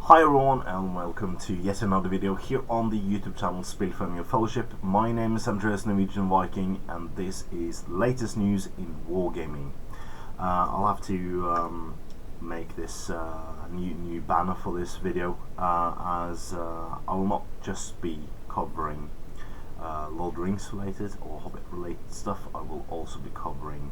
Hi everyone and welcome to yet another video here on the YouTube channel Spillfamily Fellowship. My name is Andreas Norwegian Viking and this is latest news in wargaming. I'll have to make this new banner for this video as I will not just be covering Lord of the Rings related or Hobbit related stuff. I will also be covering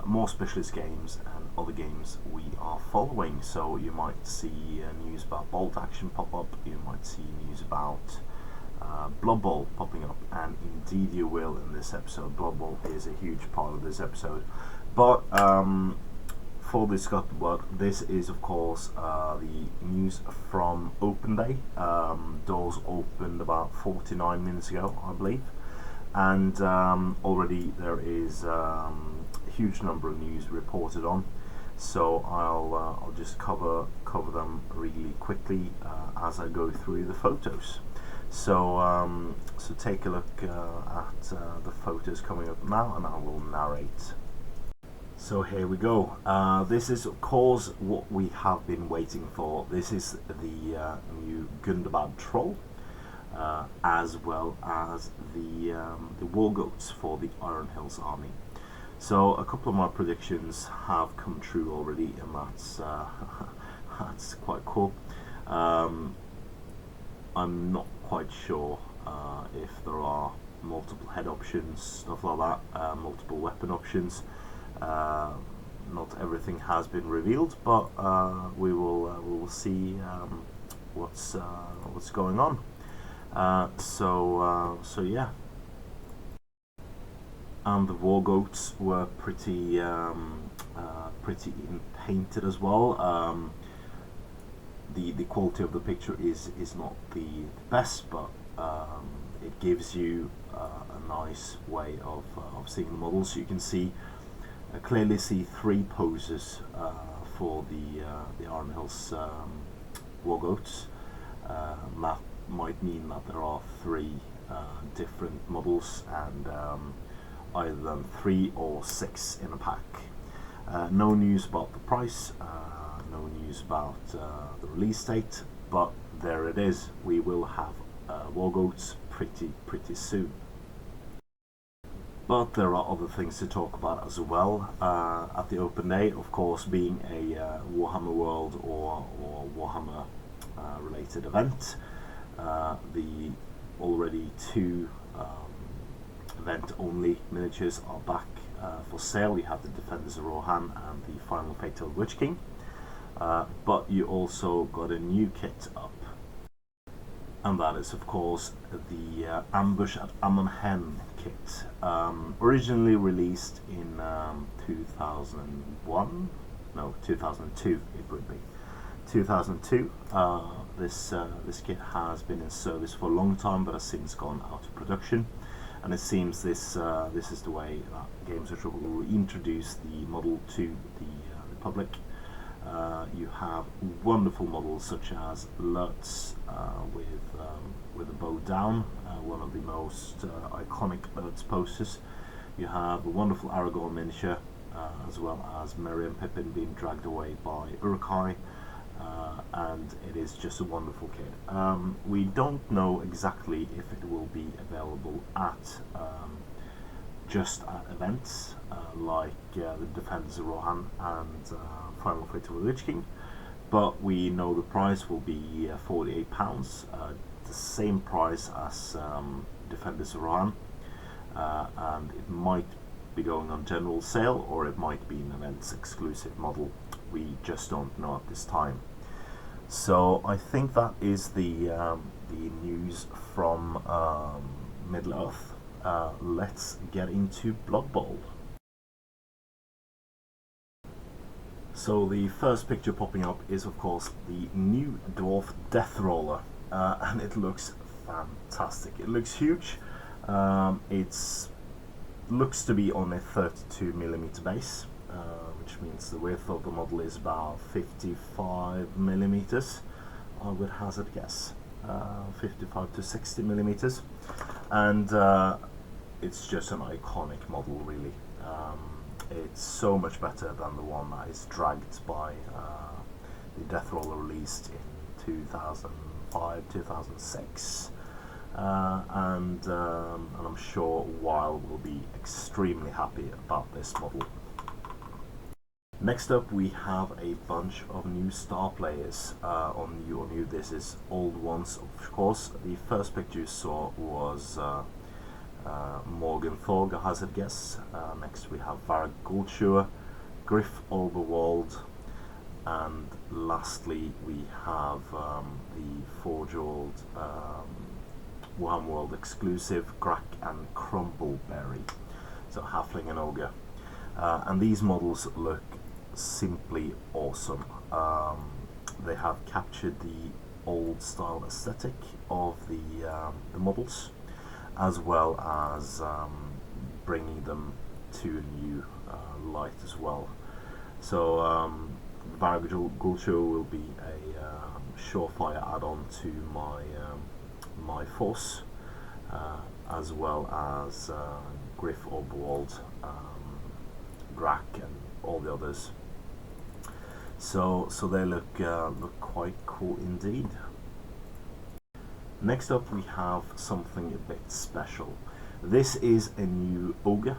more specialist games and other games we are following. So you might see news about Bolt Action pop up, you might see news about Blood Bowl popping up, and indeed you will in this episode. Blood Bowl is a huge part of this episode. But for this Blood, this is of course the news from Open Day. Doors opened about 49 minutes ago, I believe, and already there is huge number of news reported on, so I'll just cover them really quickly as I go through the photos. So so take a look at the photos coming up now, and I will narrate. So here we go. This is of course what we have been waiting for. This is the new Gundabad Troll, as well as the war goats for the Iron Hills army. So a couple of my predictions have come true already, and that's that's quite cool. I'm not quite sure if there are multiple head options, stuff like that, multiple weapon options. Not everything has been revealed, but we will see what's going on. So yeah. And the war goats were pretty painted as well. The quality of the picture is not the best, but it gives you a nice way of seeing the models. You can see clearly see three poses for the Iron Hills war goats. That might mean that there are three different models, and either 3 or 6 in a pack. No news about the price, no news about the release date, but there it is. We will have war goats pretty soon. But there are other things to talk about as well at the Open Day, of course, being a Warhammer World or Warhammer related event. The already 2 event only miniatures are back for sale. You have the Defenders of Rohan and the Final Fatal Witch King, but you also got a new kit up, and that is of course the Ambush at Amon kit, originally released in 2002 it would be 2002. This kit has been in service for a long time, but has since gone out of production. And it seems this is the way that Games Workshop will reintroduce the model to the public. You have wonderful models such as Lutz with a bow down, one of the most iconic Lutz posters. You have a wonderful Aragorn miniature, as well as Merry and Pippin being dragged away by Uruk-hai. And it is just a wonderful kit. We don't know exactly if it will be available at just at events like the Defenders of Rohan and Final Fatal Witch King, but we know the price will be £48, the same price as Defenders of Rohan, and it might be going on general sale, or it might be an events exclusive model. We just don't know at this time. So I think that is the news from Middle-earth. Let's get into Blood Bowl. So the first picture popping up is of course the new Dwarf Death Roller, and it looks fantastic. It looks huge. It looks to be on a 32mm base, which means the width of the model is about 55mm. I would hazard a guess, 55 to 60mm, and it's just an iconic model, really. It's so much better than the one that is dragged by the Death Roller released in 2005, 2006. And I'm sure Wild will be extremely happy about this model. Next up, we have a bunch of new star players on new. This is old ones, of course. The first picture you saw was Morgan Thorg, a hazard guess. Next we have Varg Guldschuer, Griff Olberwald, and lastly we have the Forge-Old Warhammer World exclusive Grack and Crumbleberry, so Halfling and Ogre. And these models look simply awesome. They have captured the old style aesthetic of the models, as well as bringing them to a new light as well. So Varg Guldschuer will be a surefire add-on to my force, as well as Griff Olberwald, Grack, and all the others. So they look quite cool indeed. Next up we have something a bit special. This is a new ogre,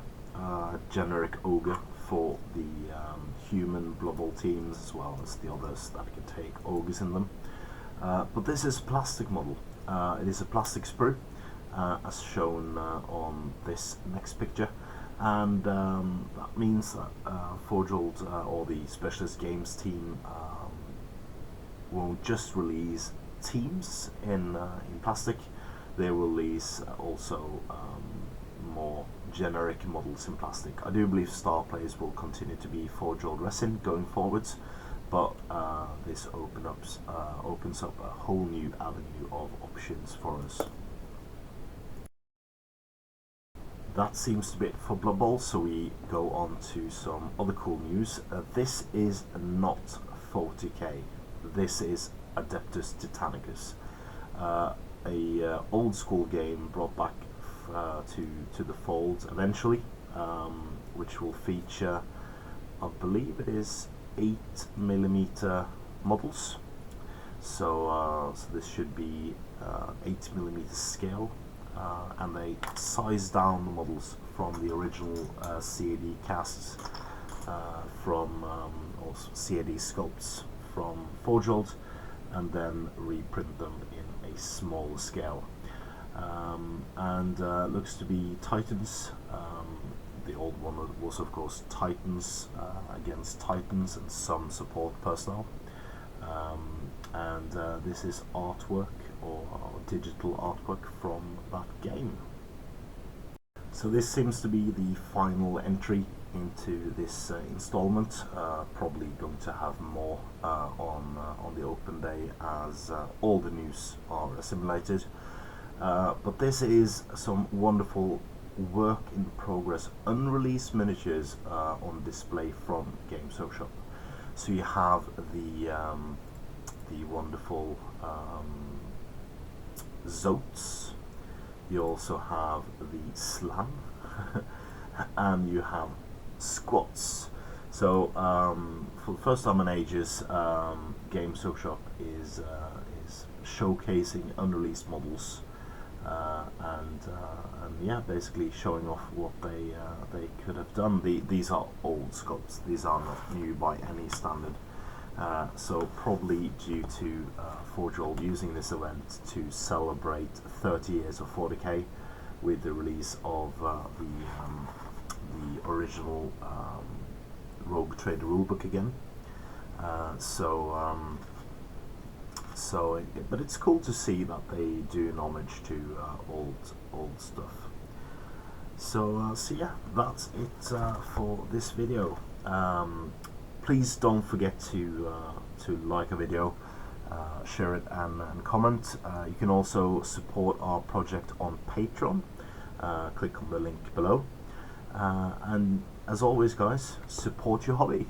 generic ogre for the human Blood Bowl teams, as well as the others that can take ogres in them. But this is a plastic model. It is a plastic sprue, as shown on this next picture. And that means that Forge-Old or the Specialist Games team won't just release teams in plastic. They will release also more generic models in plastic. I do believe star players will continue to be Forge-Old resin going forwards, but this opens up a whole new avenue of options for us. That seems to be it for Blood Bowl, so we go on to some other cool news. This is not 40k. This is Adeptus Titanicus, a old school game brought back to the fold eventually, which will feature, I believe it is 8mm models. So this should be 8mm scale. And they size down the models from the original CAD casts from or CAD sculpts from Forge-Old, and then reprint them in a smaller scale. And looks to be Titans. The old one was of course Titans against Titans and some support personnel. And this is artwork or digital artwork from that game. So this seems to be the final entry into this installment. Probably going to have more on the open day, as all the news are assimilated. But this is some wonderful work in progress, unreleased miniatures on display from Games Workshop. So you have the wonderful Zotes, you also have the Slam, and you have Squats. So for the first time in ages, Games Workshop is showcasing unreleased models, and yeah, basically showing off what they could have done. These are old sculpts. These are not new by any standard. So probably due to Forge-Old using this event to celebrate 30 years of 40k with the release of the original Rogue Trader rulebook again. But it's cool to see that they do an homage to old stuff. So yeah, that's it for this video. Please don't forget to like a video, share it, and comment. You can also support our project on Patreon. Click on the link below. And as always, guys, support your hobby.